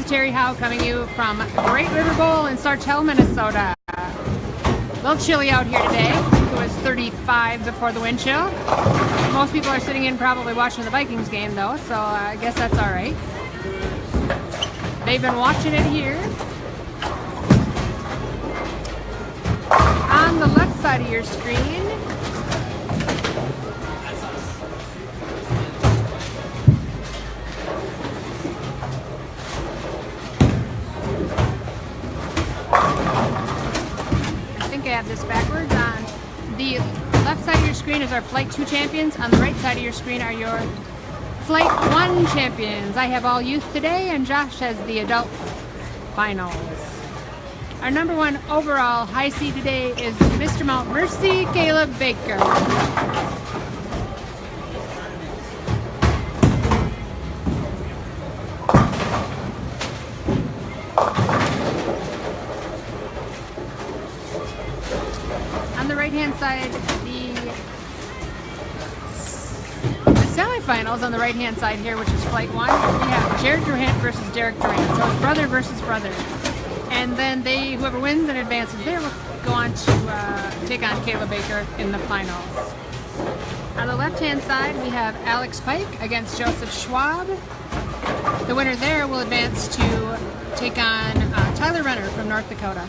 is Terry Howe coming to you from Great River Bowl in Sartell, Minnesota. A little chilly out here today. It was 35 before the wind chill. Most people are sitting in probably watching the Vikings game though, so I guess that's all right. They've been watching it here. On the left side of your screen, I have this backwards. On the left side of your screen is our Flight 2 champions. On the right side of your screen are your Flight 1 champions. I have all youth today, and Josh has the adult finals. Our number 1 overall high seed today is Mr. Mount Mercy, Caleb Baker. On the right-hand side, the semifinals on the right-hand side here, which is Flight 1, we have Jared Durant versus Derek Durant. So it's brother versus brother. And then whoever wins and advances there will go on to take on Caleb Baker in the finals. On the left-hand side, we have Alex Pike against Joseph Schwab. The winner there will advance to take on Tyler Renner from North Dakota.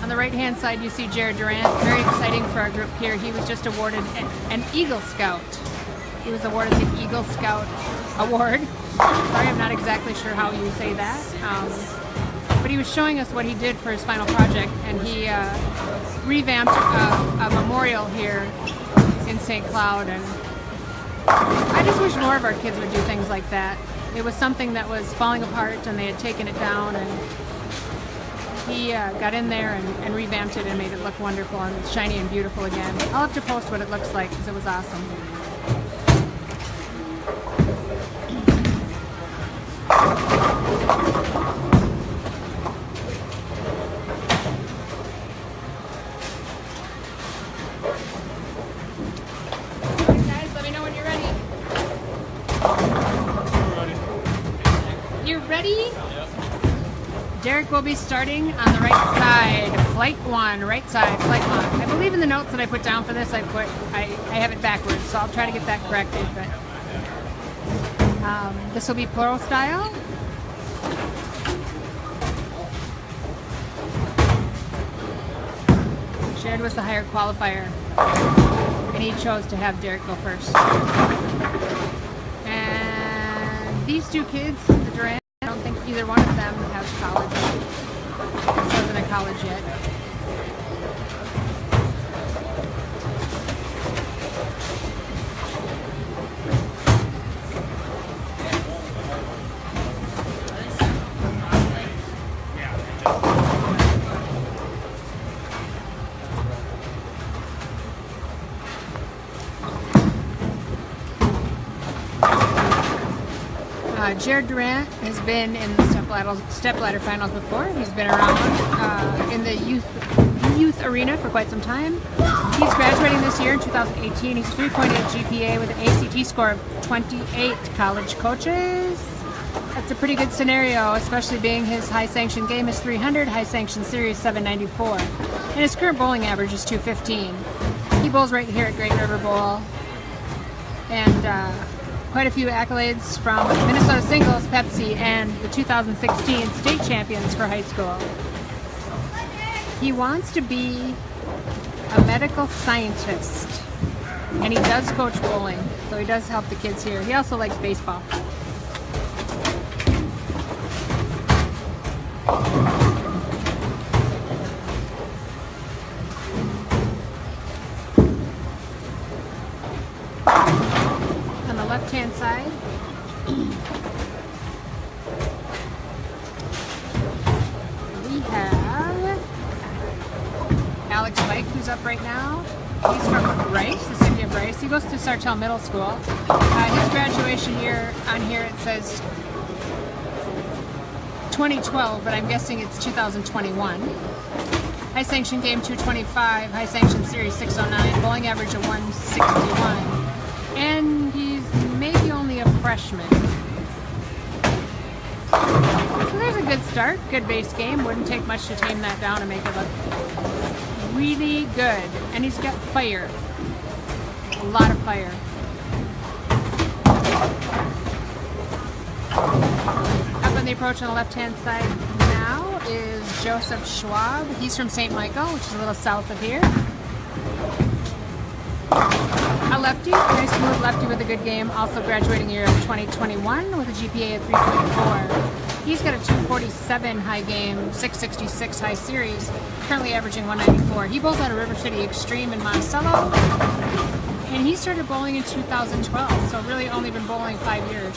On the right-hand side, you see Jared Durant. Very exciting for our group here. He was just awarded an Eagle Scout. He was awarded the Eagle Scout Award. Sorry, I'm not exactly sure how you say that. But he was showing us what he did for his final project, and he revamped a memorial here in St. Cloud. And I just wish more of our kids would do things like that. It was something that was falling apart, and they had taken it down, and he got in there and revamped it and made it look wonderful and shiny and beautiful again. I'll have to post what it looks like because it was awesome. Alright guys, let me know when you're ready. We're ready. You ready? Derek will be starting on the right side, Flight 1, right side, Flight 1. I believe in the notes that I put down for this, I have it backwards, so I'll try to get that corrected. But this will be plural style. Jared was the higher qualifier, and he chose to have Derek go first. And these two kids, the Durant, I don't think either one of them has college. Wasn't at college yet. Jared Durant has been in the stepladder finals before. He's been around in the youth arena for quite some time. He's graduating this year in 2018. He's 3.8 GPA with an ACT score of 28. College coaches, that's a pretty good scenario, especially being his high sanction game is 300, high sanction series 794, and his current bowling average is 215. He bowls right here at Great River Bowl, and quite a few accolades from Minnesota Singles, Pepsi, and the 2016 state champions for high school. He wants to be a medical scientist, and he does coach bowling, so he does help the kids here. He also likes baseball. Left-hand side, we have Alex Pike, who's up right now. He's from Bryce, the city of Bryce. He goes to Sartell Middle School. His graduation year on here, it says 2012, but I'm guessing it's 2021. High sanction game 225, high sanction series 609, bowling average of 161. And he's maybe only a freshman. So there's a good start, good base game. Wouldn't take much to tame that down and make it look really good. And he's got fire. A lot of fire. Up on the approach on the left-hand side now is Joseph Schwab. He's from St. Michael, which is a little south of here. A lefty, very smooth lefty with a good game. Also graduating year of 2021 with a GPA of 3.4. He's got a 247 high game, 666 high series, currently averaging 194. He bowls out of River City Extreme in Monticello, and he started bowling in 2012, so really only been bowling 5 years.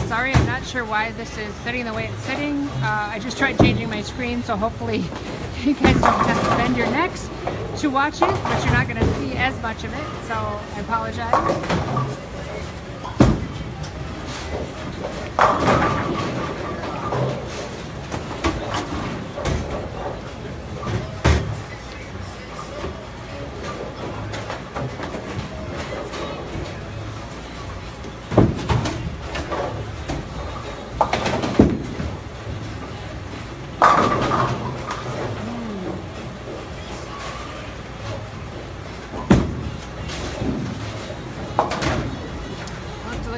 Sorry, I'm not sure why this is sitting the way it's sitting. I just tried changing my screen, so hopefully you guys don't have to bend your necks to watch it, but you're not going to see as much of it, so I apologize.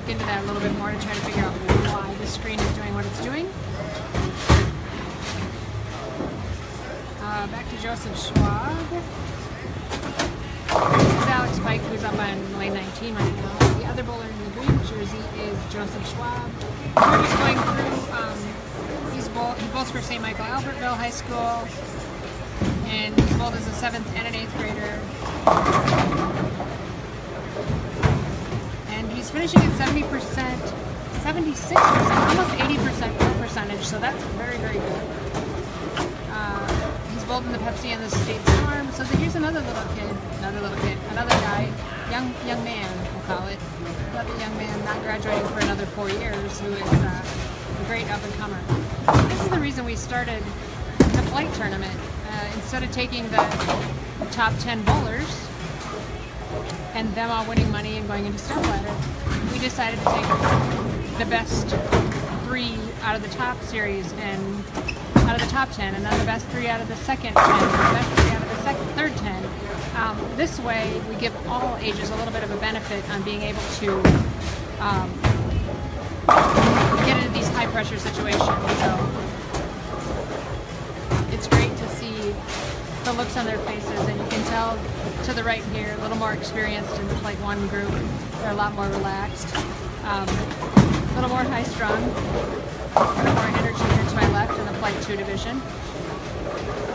Into that a little bit more to try to figure out why the screen is doing what it's doing. Back to Joseph Schwab. This is Alex Pike, who's up on lane 19 right now. The other bowler in the green jersey is Joseph Schwab. We're just going through, he bowls for St. Michael Albertville High School, and he's bowled as a 7th and an 8th grader. He's finishing at 70%, 76%, almost 80% fill percentage, so that's very, very good. He's bowled in the Pepsi and the State Storm, so here's another guy, young man, we'll call it. Another young man not graduating for another 4 years, who is a great up-and-comer. This is the reason we started the flight tournament. Instead of taking the top 10 bowlers, and them all winning money and going into stepladder, we decided to take the best 3 out of the top series and out of the top 10, and then the best 3 out of the second 10, and the best 3 out of the third 10. This way, we give all ages a little bit of a benefit on being able to get into these high-pressure situations. So it's great to see the looks on their faces, and you can tell to the right here, a little more experienced in the Flight 1 group. They're a lot more relaxed, a little more high-strung, a little more energy here to my left in the Flight 2 division.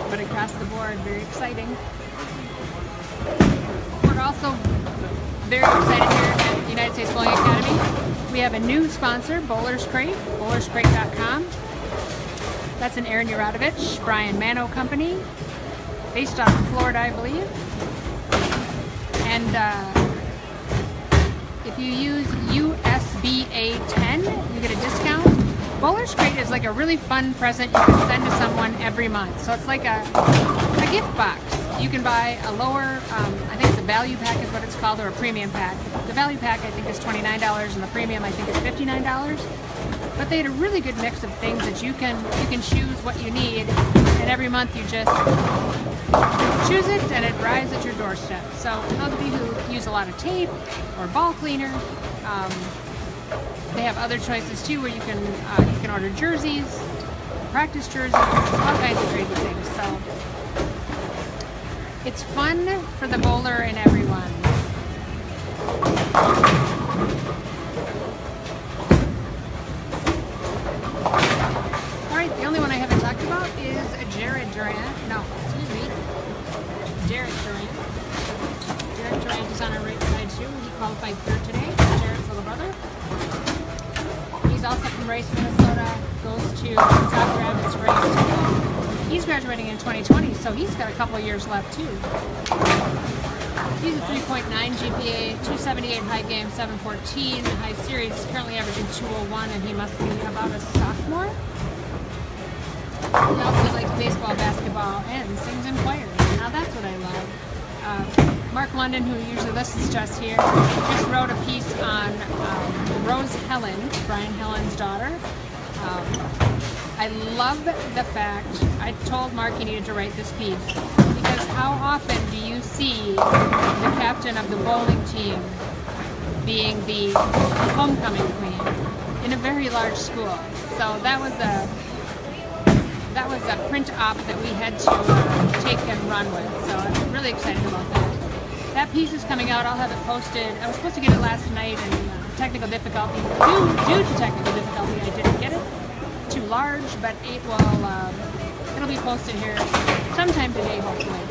But across the board, very exciting. We're also very excited here at the United States Bowling Academy. We have a new sponsor, Bowler's Crate, bowlerscrate.com. That's an Aaron Uradovich, Brian Mano company, based out of Florida, I believe. And if you use USBA 10, you get a discount. Bowler's Crate is like a really fun present you can send to someone every month. So it's like a gift box. You can buy a lower, I think it's a value pack is what it's called, or a premium pack. The value pack I think is $29, and the premium I think is $59. But they had a really good mix of things that you can choose what you need, and every month you just choose it and it arrives at your doorstep. So those of you who use a lot of tape or ball cleaner, they have other choices too, where you can order jerseys, practice jerseys, all kinds of crazy things. So it's fun for the bowler and everyone. All right, the only one I haven't talked about is Jared Durant. No, from Rice, Minnesota, goes to South Rapids Race. He's graduating in 2020, so he's got a couple years left too. He's a 3.9 GPA, 278 high game, 714 high series, currently averaging 201, and he must be about a sophomore. He also likes baseball, basketball, and sings in choirs. Now that's what I love. Mark London, who usually listens to us here, just wrote a piece on Rose Helen, Brian Helen's daughter. I love the fact, I told Mark he needed to write this piece, because how often do you see the captain of the bowling team being the homecoming queen in a very large school? So that was a print op that we had to take and run with, so I'm really excited about that. That piece is coming out. I'll have it posted. I was supposed to get it last night, and technical difficulty. Due to technical difficulty, I didn't get it. Too large, but it will. It'll be posted here sometime today, hopefully.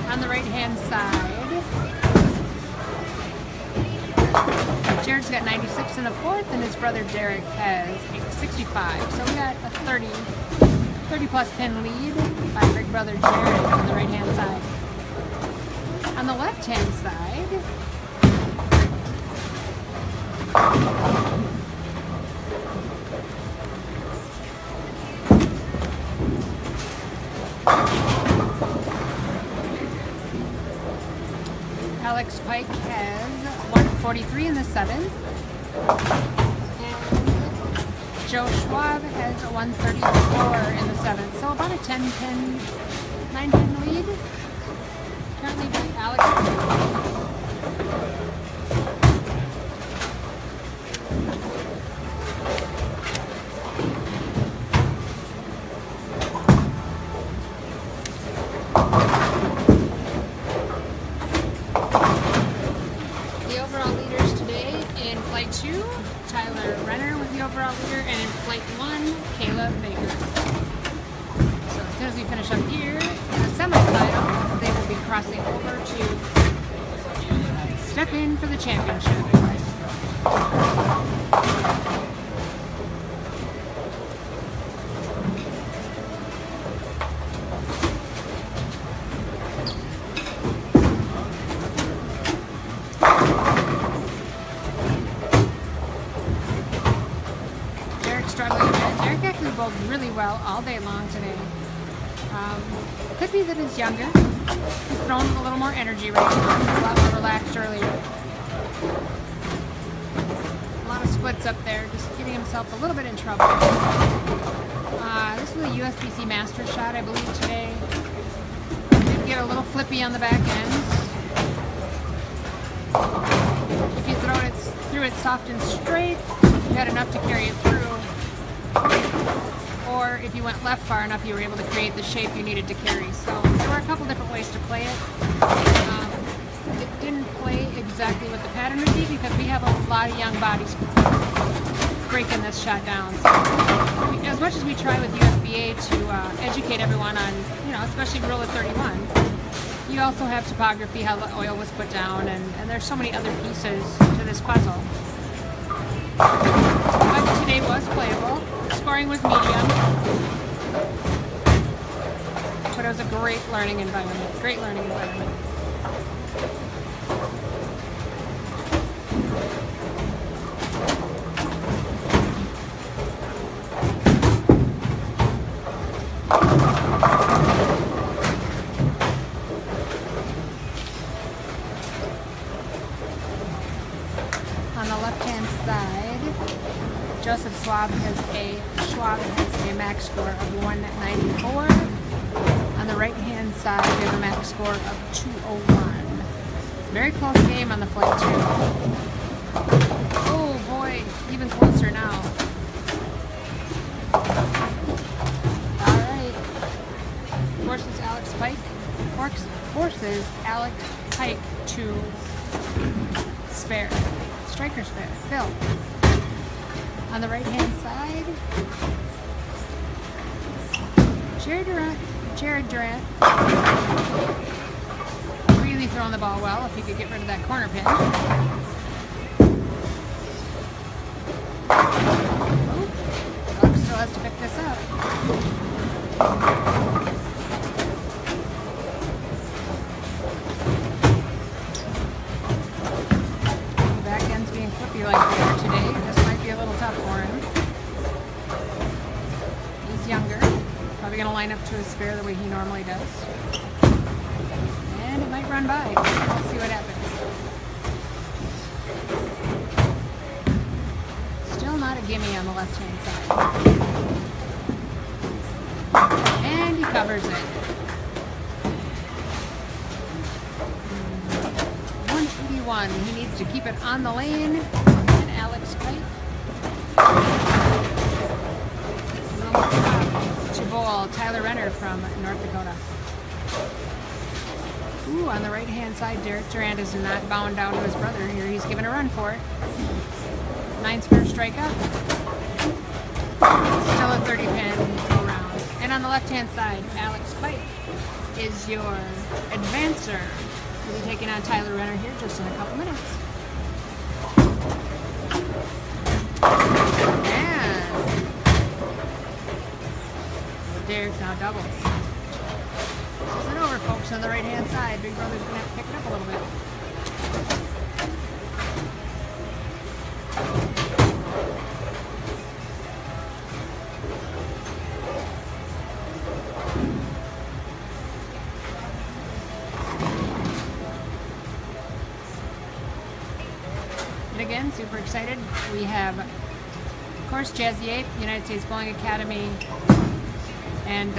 On the right-hand side, Jared's got 96 in the fourth, and his brother Derek has 65. So we got a 30 plus pin lead by big brother Jared on the right-hand side. On the left-hand side, Alex Pike has 143 in the seventh. Joe Schwab has a 134 in the seventh, so about a 9-10 lead. Currently by Alex. The overall leaders today in Flight 2, Tyler Renner was the overall leader, and in Flight 1, Kayla Baker. So as soon as we finish up here, in the semifinal, they will be crossing over to step in for the championship. Struggling a bit. Derek actually bowled really well all day long today. Could be that he's younger. He's thrown a little more energy right now. He's a lot more relaxed earlier. A lot of splits up there, just getting himself a little bit in trouble. This was a USBC Master shot, I believe, today. Did get a little flippy on the back end. If you threw it soft and straight, you had enough to carry it through. Or if you went left far enough, you were able to create the shape you needed to carry. So there were a couple different ways to play it. It didn't play exactly what the pattern would be because we have a lot of young bodies breaking this shot down. So as much as we try with USBA to educate everyone on, especially rule of 31, you also have topography, how the oil was put down, and there's so many other pieces to this puzzle. But today was playable. Scoring was medium. But it was a great learning environment. Great learning environment. On the left-hand side, Joseph Schwab has a max score of 194. On the right-hand side, we have a max score of 201. Very close game on the Flight 2. Oh boy, even closer now. All right. Forces Alex Pike to spare. Striker spare. Phil. On the right-hand side, Jared Durant really throwing the ball well if he could get rid of that corner pin. Luck still has to pick this up. The back end's being flippy like they are today. This might be a little tough for him. He's younger. Probably going to line up to his spare the way he normally does. And it might run by. We'll see what happens. Still not a gimme on the left-hand side. And he covers it. 181. He needs to keep it on the lane. And Alex Kite. Bowl, Tyler Renner from North Dakota. Ooh, on the right-hand side, Derek Durant is not bowing down to his brother here. He's giving a run for it. 9 spare strikeout. Still a 30-pin go round. And on the left-hand side, Alex Pike is your advancer. He'll be taking on Tyler Renner here just in a couple minutes. Derek now doubles. This isn't over, folks, on the right-hand side. Big Brother's going to have to pick it up a little bit. And again, super excited. We have, of course, Jazzy Ape, United States Bowling Academy, and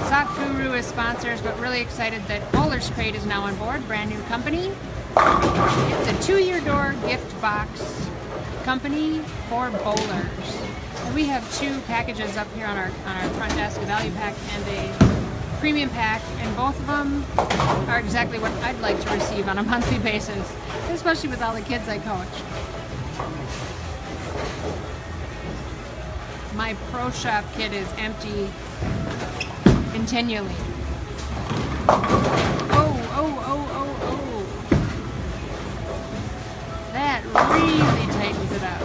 Sock Guru as sponsors, but really excited that Bowler's Crate is now on board, brand new company. It's a 2-year door gift box company for bowlers. And we have 2 packages up here on our front desk, a value pack and a premium pack, and both of them are exactly what I'd like to receive on a monthly basis, especially with all the kids I coach. My Pro Shop kit is empty continually. Oh. That really tightens it up.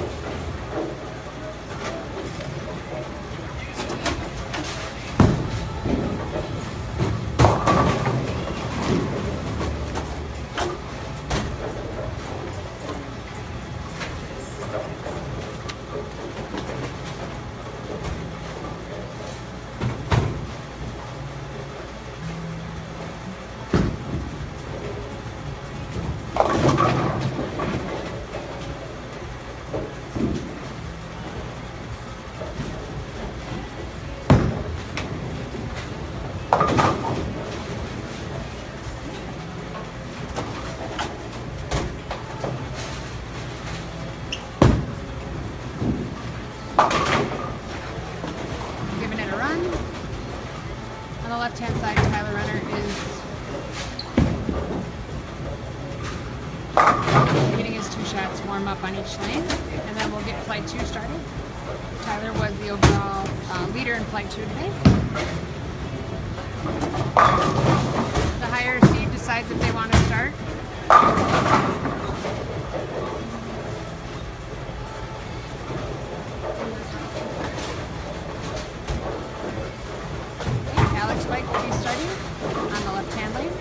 Giving it a run. On the left-hand side, Tyler Renner is getting his 2 shots warm up on each lane, and then we'll get flight 2 started. Tyler was the overall leader in flight 2 today. The higher seed decides if they want to start. Alex Pike will be starting on the left-hand lane.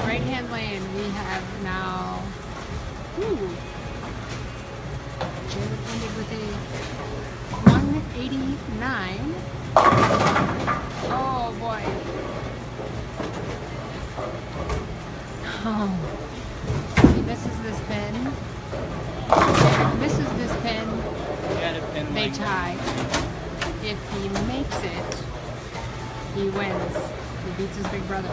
Right-hand lane, we have now. Jared ended with a 189. Oh boy. Oh. He misses this pin. Misses this pin. They tie. If he makes it, he wins. He beats his big brother.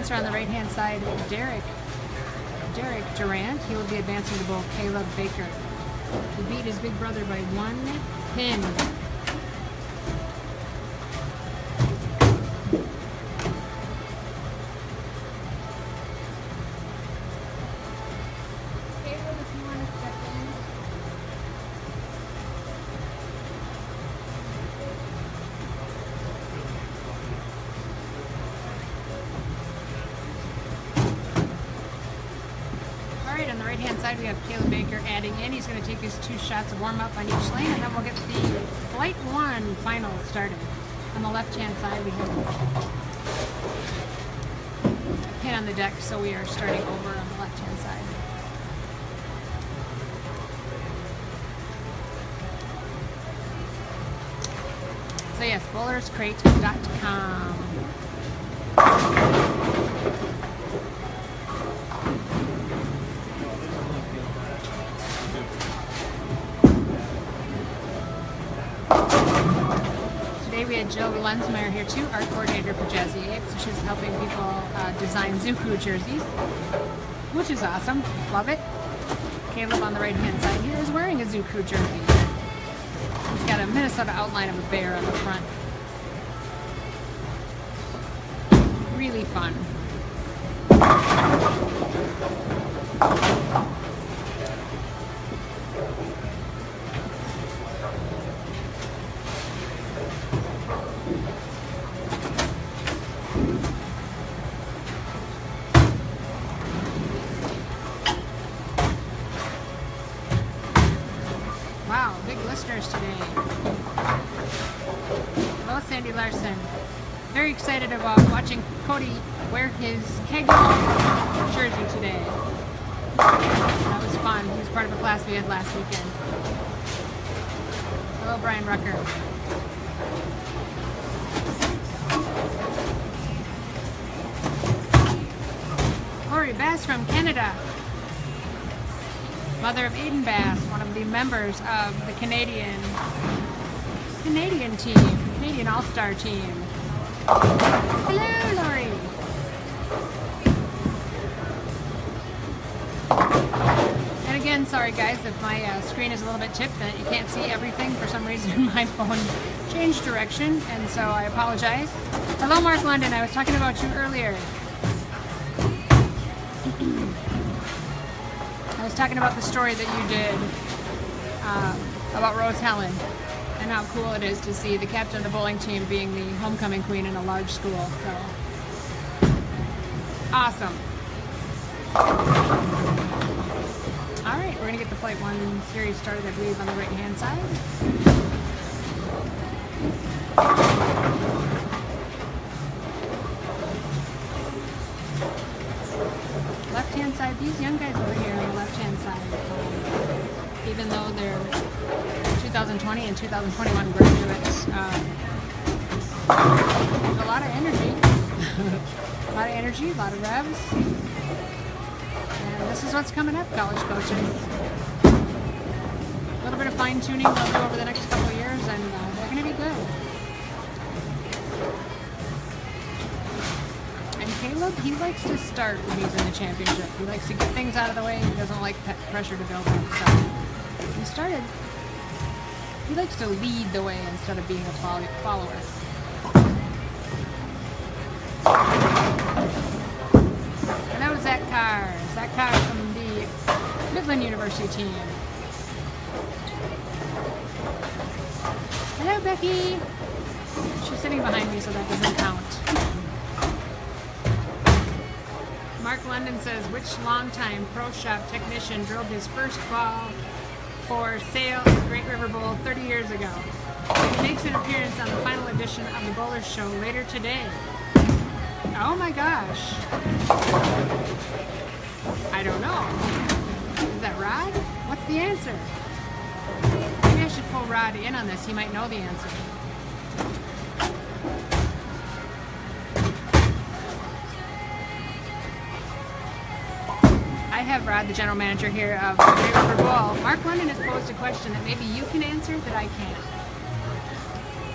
On the right-hand side, Derek Durant. He will be advancing to bowl Caleb Baker. He beat his big brother by 1 pin. right-hand side, we have Caleb Baker adding in. He's going to take his 2 shots of warm-up on each lane, and then we'll get the Flight 1 final started. On the left-hand side, we have a pin on the deck, so we are starting over on the left-hand side. So yes, bowlerscrate.com. Today we had Jill Lensmeyer here too, art coordinator for Jazzy Apes. So she's helping people design Zuku jerseys, which is awesome. Love it. Caleb on the right-hand side here is wearing a Zuku jersey. He's got a Minnesota outline of a bear on the front. Really fun. Wow, big listeners today. Hello, Sandy Larson. Very excited about watching Cody wear his Kegel jersey today. That was fun. He was part of a class we had last weekend. Hello, Brian Rucker. Lori Bass from Canada. Mother of Aiden Bass, one of the members of the Canadian team, Canadian All-Star team. Hello, Lori. And again, sorry guys if my screen is a little bit tipped that you can't see everything. For some reason my phone changed direction, and so I apologize. Hello, Mark London. I was talking about you earlier. I was talking about the story that you did about Rose Helen and how cool it is to see the captain of the bowling team being the homecoming queen in a large school. So awesome. All right, we're going to get the Flight 1 series started, I believe, on the right-hand side. Left-hand side, these young guys over here on the left-hand side, even though they're 2020 and 2021 graduates, a lot of energy, a lot of revs, and this is what's coming up, college coaching. A little bit of fine-tuning they'll do over the next couple of years, and they're going to be good. Caleb, he likes to start when he's in the championship. He likes to get things out of the way. He doesn't like pressure to build up. So he likes to lead the way instead of being a follower. And that was Zach Carr. Zach Carr from the Midland University team. Hello, Becky. She's sitting behind me, so that doesn't count. Mark London says, which longtime pro shop technician drove his first ball for sale at Great River Bowl 30 years ago? He makes an appearance on the final edition of the Bowlers Show later today. Oh my gosh. I don't know. Is that Rod? What's the answer? Maybe I should pull Rod in on this. He might know the answer. I have Rod, the general manager here of Great River Bowl. Mark London has posed a question that maybe you can answer that I can't.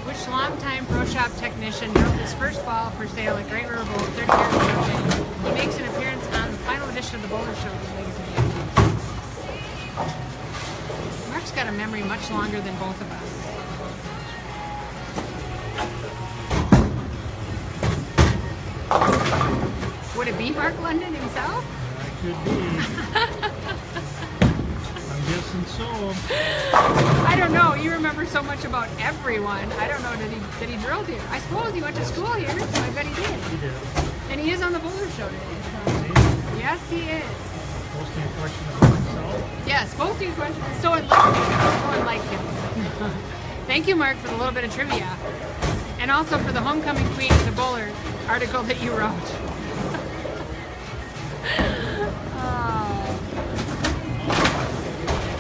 Which longtime pro shop technician drove his first ball for sale at Great River Bowl 30 years ago? He makes an appearance on the final edition of the Bowler Show later today. Mark's got a memory much longer than both of us. Would it be Mark London himself? Could be. I'm guessing so. I don't know. You remember so much about everyone. I don't know. Did he drill here? I suppose he went to school here, so I bet he did. He did. And he is on the Bowler Show today. So. Yes, he is. posting a question about himself. Yes, posting questions. So unlike him. Thank you, Mark, for the little bit of trivia. And also for the Homecoming Queen of the Bowler article that you wrote.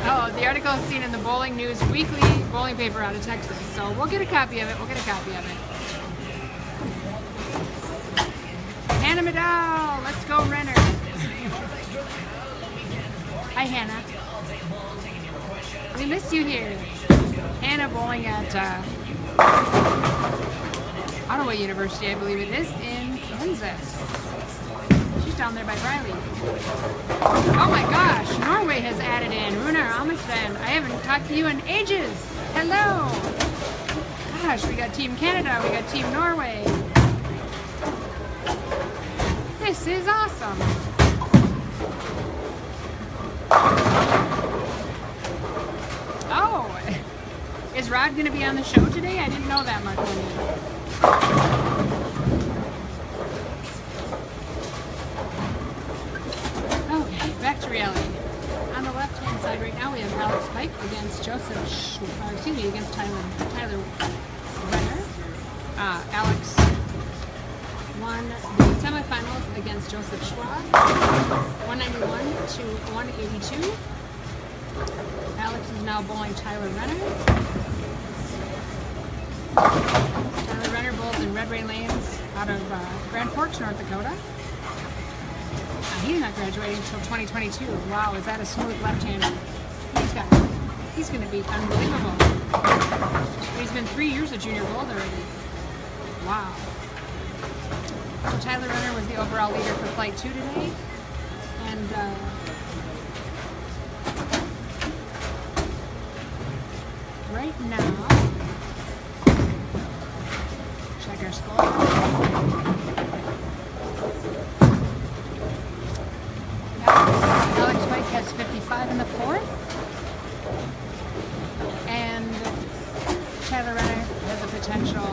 Oh, the article is seen in the Bowling News weekly bowling paper out of Texas. So we'll get a copy of it. Hannah Medall, let's go Renner. Hi, Hannah. We miss you here. Hannah bowling at Ottawa University, I believe it is, in Kansas. She's down there by Briley. Oh my gosh, Norway has added in. Runar Amundsen. I haven't talked to you in ages. Hello. Gosh, we got Team Canada, we got Team Norway. This is awesome. Oh, is Rod going to be on the show today? I didn't know that, Mark. Okay, back to reality. On the left-hand side right now, we have Alex Pike against against Tyler Renner. Alex won the semifinals against Joseph Schwab, 191 to 182. Alex is now bowling Tyler Renner. Tyler Renner bowls in Red Ray Lanes out of Grand Forks, North Dakota. He's not graduating until 2022. Wow, is that a smooth left-hander? He's going to be unbelievable. He's been 3 years a junior bowler already. Wow. So Tyler Renner was the overall leader for Flight 2 today. And right now, check our score. Alex Pike has 55 in the fourth. And Tyler Renner has a potential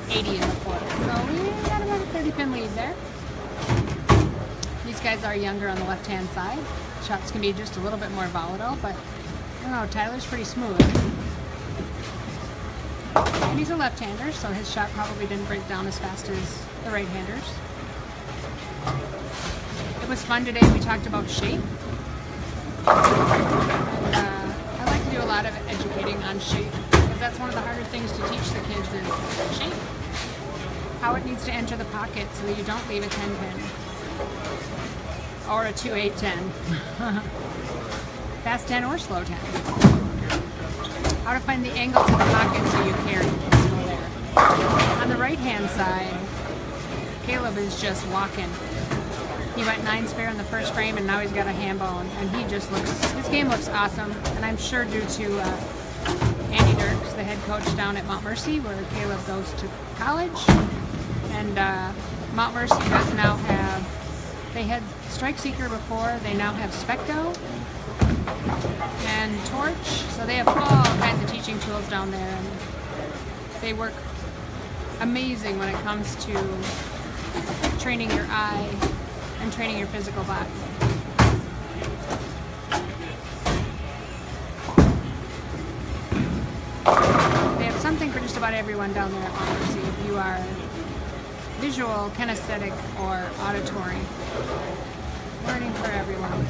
80 in the fourth. So we got about a 30-pin lead there. These guys are younger on the left-hand side. Shots can be just a little bit more volatile, but I don't know, Tyler's pretty smooth. And he's a left-hander, so his shot probably didn't break down as fast as the right-handers. It was fun today. We talked about shape. And, I like to do a lot of educating on shape, because that's one of the harder things to teach the kids is shape. How it needs to enter the pocket so that you don't leave a 10-pin. Or a 2-8-10. Fast 10 or slow 10. How to find the angle to the pocket so you carry there. On the right-hand side, Caleb is just walking. He went 9 spare in the first frame, and now he's got a ham bone, and he just looks, his game looks awesome, and I'm sure due to Andy Dirks, the head coach down at Mount Mercy, where Caleb goes to college, and Mount Mercy does now have, they had Strike Seeker before, they now have Specto and Torch, so they have all kinds of teaching tools down there, and they work amazing when it comes to training your eye and training your physical body. They have something for just about everyone down there at Mount Mercy. If you are visual, kinesthetic, or auditory, learning for everyone.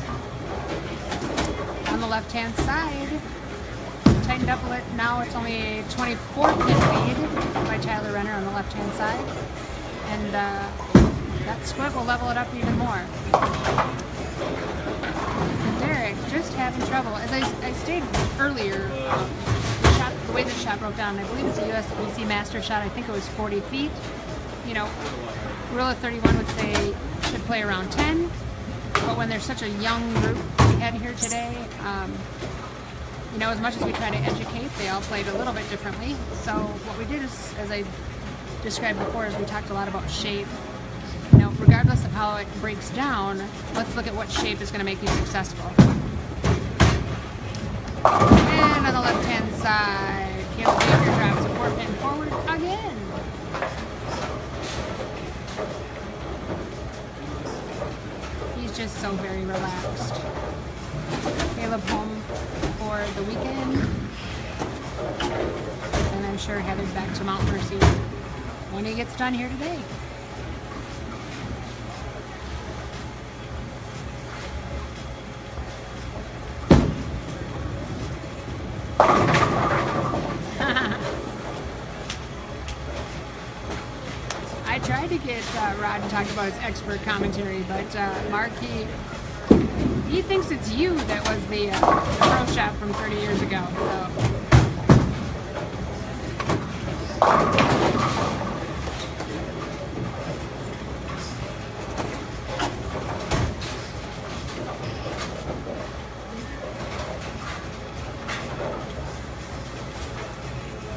On the left-hand side, tightened up a bit. Now it's only a 24-pin lead by Tyler Renner on the left-hand side, and that split will level it up even more. And Derek just having trouble. As I stated earlier, the way this shot broke down, I believe it's a USBC master shot. I think it was 40 feet. You know, rule of 31 would say should play around 10, but when there's such a young group we had here today, you know, as much as we try to educate, they all played a little bit differently. So what we did is, as I described before, is we talked a lot about shape. You know, regardless of how it breaks down, let's look at what shape is going to make you successful. And on the left-hand side, Caleb Baker drives a 4-pin forward again. just so very relaxed. Caleb home for the weekend, and I'm sure headed back to Mount Mercy when he gets done here today. I tried to get Rod to talk about his expert commentary, but Mark, he thinks it's you that was the pro shop from 30 years ago. So.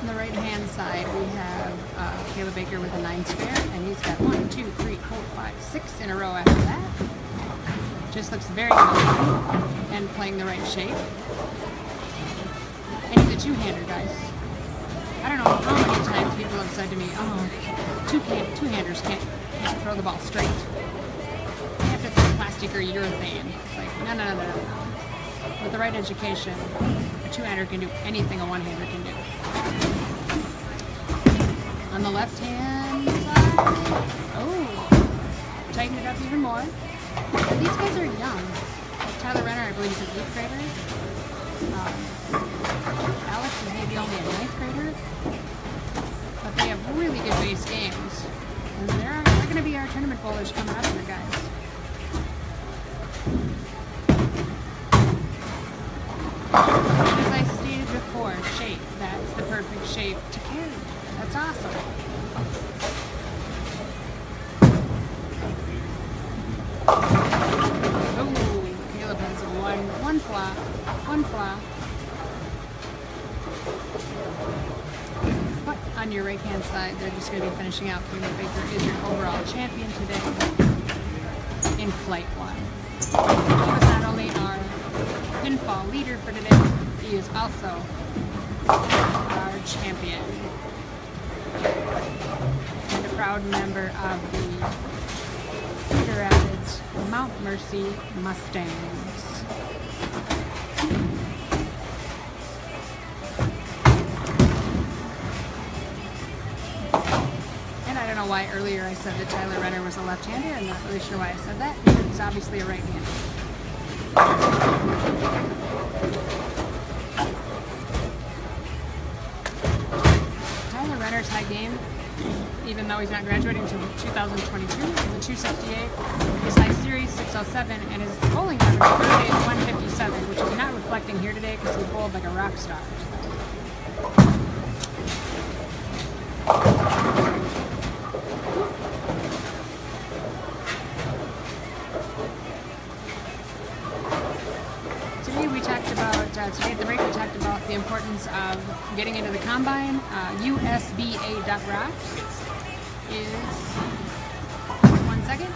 On the right-hand side, we have Caleb Baker with a 9 spare, and he's got 1, 2, 3, 4, 5, 6 in a row after that. Just looks very good and playing the right shape. And he's a two-hander, guys. I don't know how many times people have said to me, "Oh, two-handers can't throw the ball straight. They have to throw plastic or urethane." It's like, no. With the right education, a two-hander can do anything a one-hander can do. On the left-hand side, tighten it up even more. These guys are young. Tyler Renner, I believe, is an 8th grader. Alex is maybe only a 9th grader. But they have really good base games. And they're going to be our tournament bowlers coming up here, guys. And as I stated before, shape. That's the perfect shape to carry. That's awesome. Caleb has one flop. But on your right hand side, they're just going to be finishing out. Caleb Baker is your overall champion today in Flight 1. He was not only our pinfall leader for today, he is also our champion. And a proud member of the Cedar Rapids Mount Mercy Mustangs. And I don't know why earlier I said that Tyler Renner was a left-hander. I'm not really sure why I said that. He's obviously a right-hander. Tyler Renner's high game, even though he's not graduating until 2022, is a 268, his high series 607, and his bowling average Thursday is 157, which is not reflecting here today because he bowled like a rock star. Today at the break we talked about the importance of getting into the combine. USBA.rocks is, 1 second.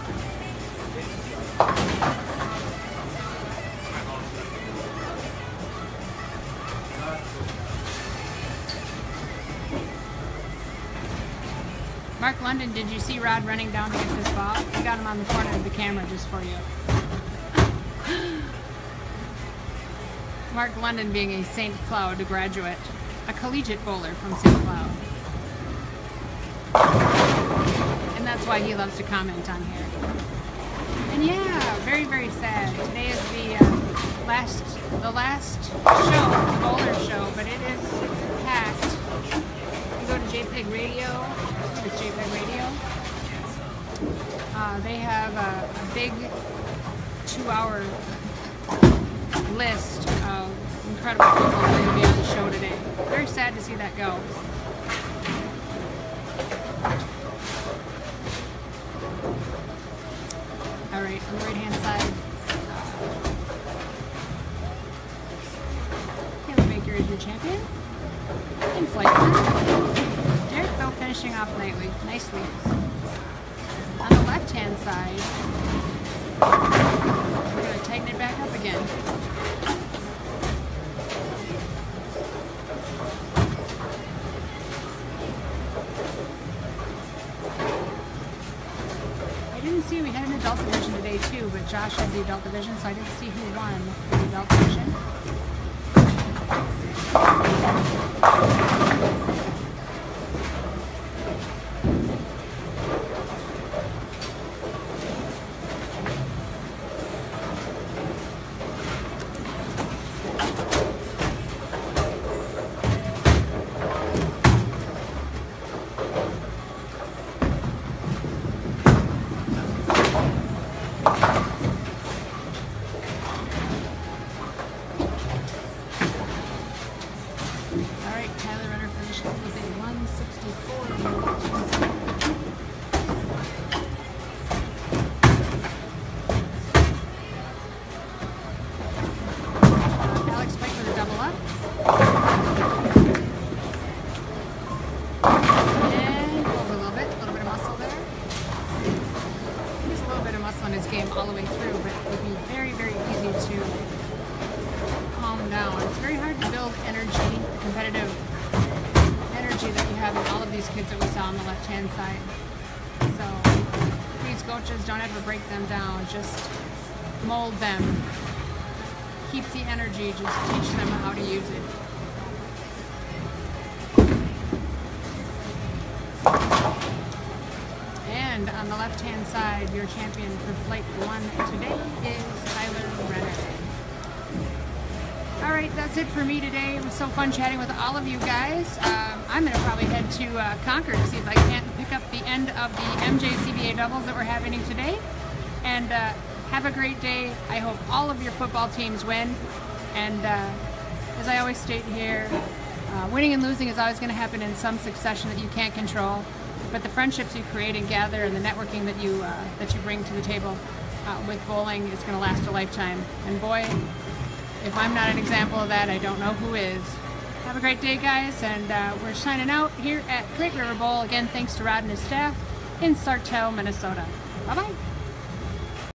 Mark London, did you see Rod running down to get this ball? I got him on the corner of the camera just for you. Mark London being a St. Cloud graduate, a collegiate bowler from St. Cloud. And that's why he loves to comment on here. And yeah, very, very sad. Today is the last show, the bowler show, but it is packed. You go to JPEG Radio, it's JPEG Radio. They have a big 2-hour list of incredible people that are going to be on the show today. Very sad to see that go. Alright, on the right hand side, Caleb Baker is your champion in Flight 1. Derek Bell finishing off nicely. On the left hand side, we're going to tighten it back up again. I do didn't see, we had an adult division today too, but Josh had the adult division, so I didn't see who won the adult division. All the way through, but it would be very, very easy to calm down. It's very hard to build energy, the competitive energy that you have in all of these kids that we saw on the left-hand side. So these coaches don't ever break them down, just mold them, keep the energy, just teach them how to use it. And on the left-hand side, your champion for Flight 1 today is Tyler Renner. All right, that's it for me today. It was so fun chatting with all of you guys. I'm going to probably head to Concord to see if I can't pick up the end of the MJCBA doubles that we're having today. And have a great day. I hope all of your football teams win. And as I always state here, winning and losing is always going to happen in some succession that you can't control. But the friendships you create and gather and the networking that you bring to the table with bowling is going to last a lifetime. And boy, if I'm not an example of that, I don't know who is. Have a great day, guys, and we're signing out here at Great River Bowl. Again, thanks to Rod and his staff in Sartell, Minnesota. Bye-bye.